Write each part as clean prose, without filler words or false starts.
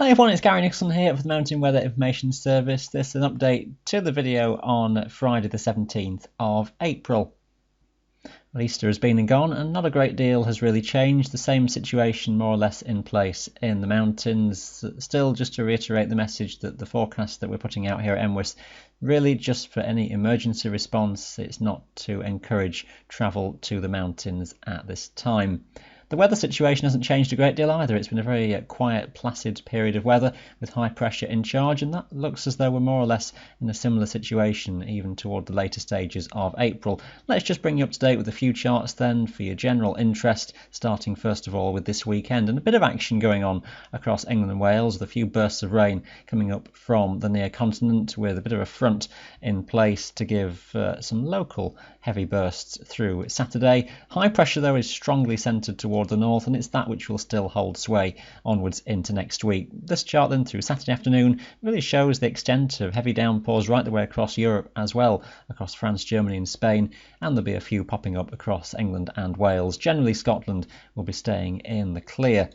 Hi everyone, it's Gary Nicholson here for the Mountain Weather Information Service. This is an update to the video on Friday the 17th of April. Well, Easter has been and gone and not a great deal has really changed. The same situation more or less in place in the mountains. Still, just to reiterate the message that the forecast that we're putting out here at MWIS, really just for any emergency response. It's not to encourage travel to the mountains at this time. The weather situation hasn't changed a great deal either. It's been a very quiet, placid period of weather with high pressure in charge, and that looks as though we're more or less in a similar situation even toward the later stages of April. Let's just bring you up to date with a few charts then for your general interest, starting first of all with this weekend, and a bit of action going on across England and Wales with a few bursts of rain coming up from the near continent with a bit of a front in place to give some local heavy bursts through Saturday. High pressure though is strongly centred toward the north, and it's that which will still hold sway onwards into next week. This chart then through Saturday afternoon really shows the extent of heavy downpours right the way across Europe as well, across France, Germany and Spain, and there'll be a few popping up across England and Wales. Generally Scotland will be staying in the clear.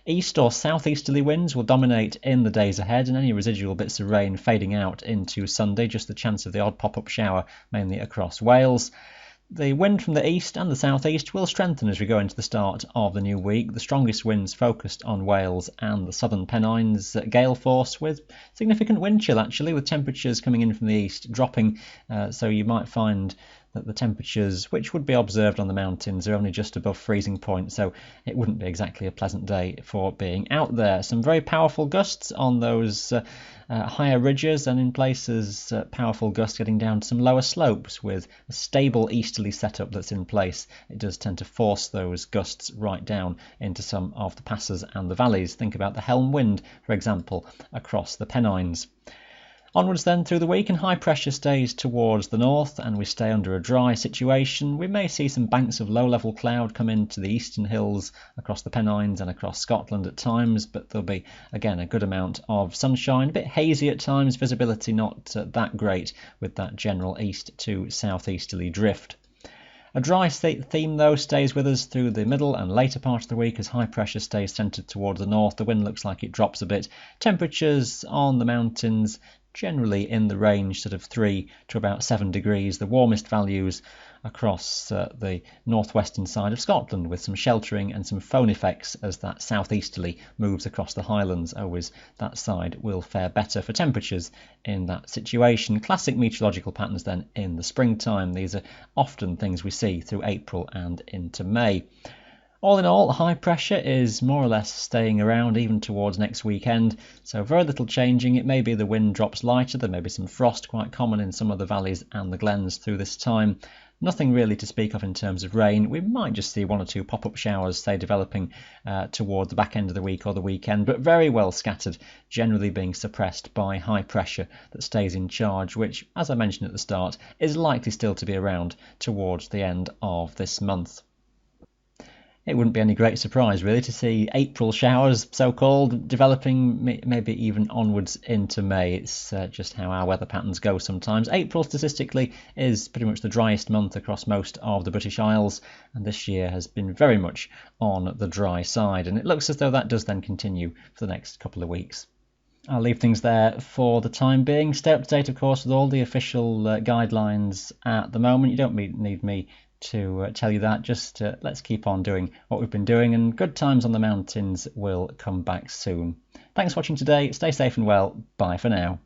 East or southeasterly winds will dominate in the days ahead, and any residual bits of rain fading out into Sunday, just the chance of the odd pop-up shower mainly across Wales. The wind from the east and the southeast will strengthen as we go into the start of the new week. The strongest winds focused on Wales and the southern Pennines, gale force with significant wind chill actually, with temperatures coming in from the east dropping, so you might find that the temperatures which would be observed on the mountains are only just above freezing point, so it wouldn't be exactly a pleasant day for being out there. Some very powerful gusts on those higher ridges, and in places powerful gusts getting down to some lower slopes with a stable easterly setup that's in place. It does tend to force those gusts right down into some of the passes and the valleys. Think about the Helm wind, for example, across the Pennines. Onwards then through the week, and high pressure stays towards the north and we stay under a dry situation. We may see some banks of low-level cloud come into the eastern hills across the Pennines and across Scotland at times, but there'll be again a good amount of sunshine, a bit hazy at times, visibility not that great with that general east to southeasterly drift. A dry theme though stays with us through the middle and later part of the week as high pressure stays centred towards the north. The wind looks like it drops a bit. Temperatures on the mountains generally in the range sort of 3 to about 7 degrees, the warmest values across the northwestern side of Scotland, with some sheltering and some phone effects as that southeasterly moves across the Highlands. Always that side will fare better for temperatures in that situation. Classic meteorological patterns then in the springtime. These are often things we see through April and into May. All in all, high pressure is more or less staying around even towards next weekend, so very little changing. It may be the wind drops lighter, there may be some frost, quite common in some of the valleys and the glens through this time. Nothing really to speak of in terms of rain. We might just see one or two pop-up showers, say, developing toward the back end of the week or the weekend, but very well scattered, generally being suppressed by high pressure that stays in charge, which, as I mentioned at the start, is likely still to be around towards the end of this month. It wouldn't be any great surprise really to see April showers, so-called, developing maybe even onwards into May. It's just how our weather patterns go sometimes. April statistically is pretty much the driest month across most of the British Isles, and this year has been very much on the dry side, and it looks as though that does then continue for the next couple of weeks. I'll leave things there for the time being. Stay up to date, of course, with all the official guidelines at the moment. You don't need me to tell you that. Just let's keep on doing what we've been doing, and good times on the mountains will come back soon. Thanks for watching today. Stay safe and well. Bye for now.